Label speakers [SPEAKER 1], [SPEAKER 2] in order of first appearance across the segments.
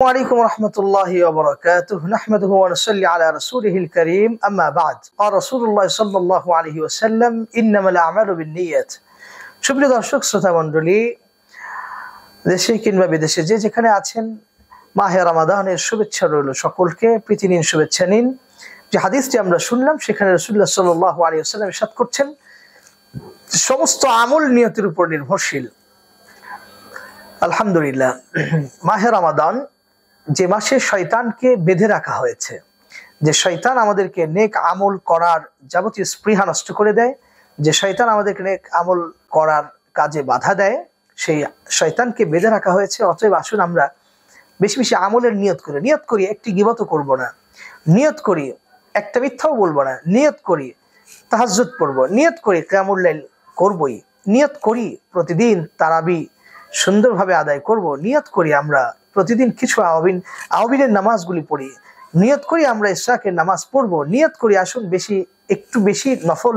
[SPEAKER 1] عليكم ورحمة الله وبركاته نحمده ونصلي على رسوله الكريم أما بعد قال رسول الله صلى الله عليه وسلم إنما الأعمال بالنيات সুপ্রিয় দর্শক শ্রোতা মণ্ডলী দেশে কিংবা বিদেশে যে যেখানে আছেন মাহে রমাদানের শুভেচ্ছা রইল সকলকে প্রীতি নিন শুভেচ্ছা নিন যে হাদিসটি আমরা শুনলাম সেখানে রাসূলুল্লাহ সাল্লাল্লাহু আলাইহি ওয়াসাল্লাম ইরশাদ করছেন সমস্ত আমল নিয়তের উপর নির্ভরশীল। আলহামদুলিল্লাহ, মাহে রমাদান যে মাসে শয়তানকে বেঁধে রাখা হয়েছে, যে শয়তান আমাদেরকে নেক আমল করার যাবতীয় স্পৃহা নষ্ট করে দেয়, যে শয়তান আমাদেরকে নেক আমল করার কাজে বাধা দেয়, সেই শয়তানকে বেঁধে রাখা হয়েছে। অতএব আসুন আমরা বেশি বেশি আমলের নিয়ত করি একটি গীবতও করব না, নিয়ত করি একটা মিথ্যাও বলবো না, নিয়ত করি তাহাজ্জুদ পড়বো, নিয়ত করি কিয়ামুল লাইল করবই, নিয়ত করি প্রতিদিন তারাবি সুন্দরভাবে আদায় করব, নিয়ত করি আমরা প্রতিদিন কিছু আওয়াবিনের নামাজগুলি পড়ি, নিয়ত করি আমরা ইশরাকের নামাজ পড়ব, নিয়ত করি আসুন একটু বেশি নফল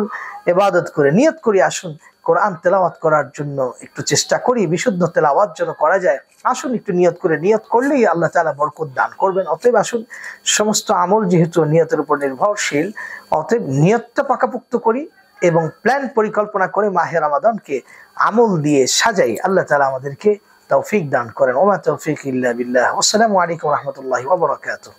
[SPEAKER 1] ইবাদত করে, নিয়ত করি আসুন কোরআন তেলাওয়াত করার জন্য একটু চেষ্টা করি, বিশুদ্ধ তেলাওয়াত যেন করা যায়। আসুন একটু নিয়ত করলেই আল্লাহ তাআলা বরকত দান করবেন। অতএব আসুন সমস্ত আমল যেহেতু নিয়তের উপর নির্ভরশীল, অতএব নিয়তটা পাকাপোক্ত করি এবং প্ল্যান পরিকল্পনা করে মাহে রমাদানকে আমল দিয়ে সাজাই। আল্লাহ তাআলা আমাদেরকে তৌফিক দান করেন। ওয়া মা তৌফিক ইল্লা বিল্লাহ। আসসালামু আলাইকুম ওয়া রাহমাতুল্লাহি ওয়া বারাকাতুহু।